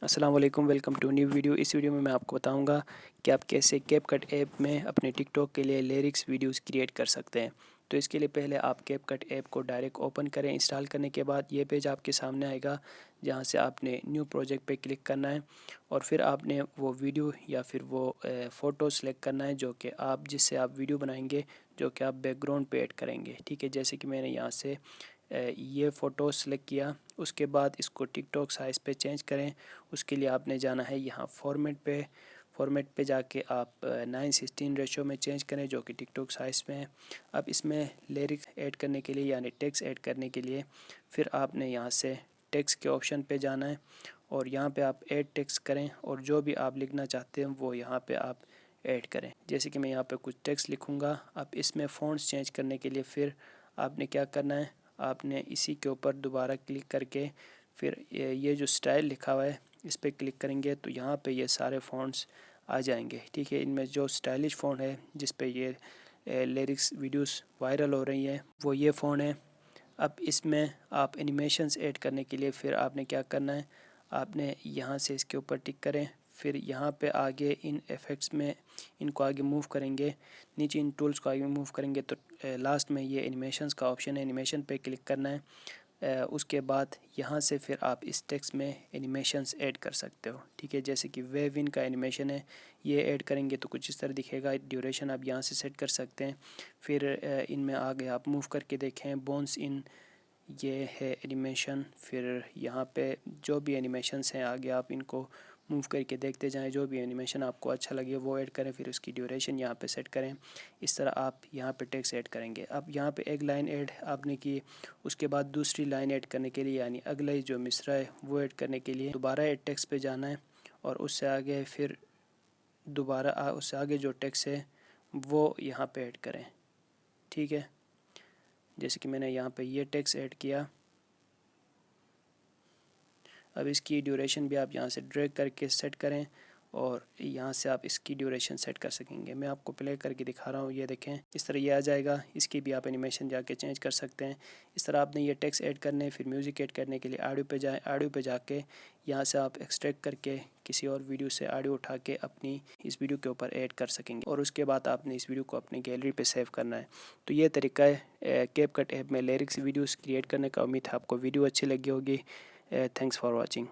अस्सलाम वालेकुम, welcome to new video. इस वीडियो में मैं आपको बताऊंगा कि आप कैसे कैपकट ऐप में अपने टिकटॉक के लिए लिरिक्स वीडियोस क्रिएट कर सकते हैं। तो इसके लिए पहले आप कैपकट ऐप को डायरेक्ट ओपन करें। इंस्टॉल करने के बाद ये पेज आपके सामने आएगा, जहां से आपने न्यू प्रोजेक्ट पे क्लिक करना है और फिर आपने वो वीडियो या फिर वो फ़ोटो सेलेक्ट करना है जो कि आप जिससे आप वीडियो बनाएंगे, जो कि आप बैकग्राउंड पे ऐड करेंगे। ठीक है, जैसे कि मैंने यहाँ से ये फ़ोटो सेलेक्ट किया। उसके बाद इसको टिकटॉक साइज़ पे चेंज करें। उसके लिए आपने जाना है यहाँ फॉर्मेट पे जाके आप 9:16 रेशो में चेंज करें, जो कि टिकटॉक साइज़ में है। अब इसमें लिरिक्स ऐड करने के लिए यानी टेक्स्ट ऐड करने के लिए फिर आपने यहाँ से टेक्स्ट के ऑप्शन पे जाना है और यहाँ पे आप ऐड टेक्स्ट करें और जो भी आप लिखना चाहते हैं वो यहाँ पे आप ऐड करें। जैसे कि मैं यहाँ पे कुछ टेक्स्ट लिखूँगा। अब इसमें फ़ॉन्ट्स चेंज करने के लिए फिर आपने क्या करना है, आपने इसी के ऊपर दोबारा क्लिक करके फिर ये जो स्टाइल लिखा हुआ है इस पर क्लिक करेंगे तो यहाँ पे ये सारे फ़ॉन्ट्स आ जाएंगे। ठीक है, इनमें जो स्टाइलिश फ़ॉन्ट है जिस पे ये लिरिक्स वीडियोस वायरल हो रही हैं वो ये फ़ॉन्ट है। अब इसमें आप एनिमेशंस ऐड करने के लिए फिर आपने क्या करना है, आपने यहाँ से इसके ऊपर टिक करें। फिर यहाँ पे आगे इन इफ़ेक्ट्स में इनको आगे मूव करेंगे, नीचे इन टूल्स को आगे मूव करेंगे तो लास्ट में ये एनिमेशंस का ऑप्शन है, एनिमेशन पे क्लिक करना है। उसके बाद यहाँ से फिर आप इस टेक्स्ट में एनिमेशंस ऐड कर सकते हो। ठीक है, जैसे कि वेव इन का एनिमेशन है, ये ऐड करेंगे तो कुछ इस तरह दिखेगा। ड्यूरेशन आप यहाँ से सेट कर सकते हैं। फिर इनमें आगे आप मूव करके देखें, बोन्स इन ये है एनिमेशन। फिर यहाँ पे जो भी एनिमेशंस हैं आगे आप इनको मूव करके देखते जाएं, जो भी एनिमेशन आपको अच्छा लगे वो ऐड करें। फिर उसकी ड्यूरेशन यहाँ पे सेट करें। इस तरह आप यहाँ पे टेक्स्ट ऐड करेंगे। अब यहाँ पे एक लाइन ऐड आपने की, उसके बाद दूसरी लाइन ऐड करने के लिए यानी अगला जो मिसरा है वो ऐड करने के लिए दोबारा ऐड टेक्स्ट पे जाना है और उससे आगे फिर दोबारा उससे आगे जो टेक्स्ट है वो यहाँ पे ऐड करें। ठीक है, जैसे कि मैंने यहाँ पे ये टेक्स्ट ऐड किया। अब इसकी ड्यूरेशन भी आप यहाँ से ड्रैग करके सेट करें और यहाँ से आप इसकी ड्यूरेशन सेट कर सकेंगे। मैं आपको प्ले करके दिखा रहा हूँ, ये देखें इस तरह ये आ जाएगा। इसकी भी आप एनिमेशन जाके चेंज कर सकते हैं। इस तरह आपने ये टेक्स्ट ऐड करने, फिर म्यूज़िक ऐड करने के लिए ऑडियो पे जाएँ। ऑडियो पे जाके यहाँ से आप एक्सट्रैक्ट करके किसी और वीडियो से ऑडियो उठा के अपनी इस वीडियो के ऊपर ऐड कर सकेंगे और उसके बाद आपने इस वीडियो को अपनी गैलरी पे सेव करना है। तो ये तरीका है कैपकट ऐप में लिरिक्स वीडियोस क्रिएट करने का। उम्मीद है आपको वीडियो अच्छी लगी होगी। Thanks for watching.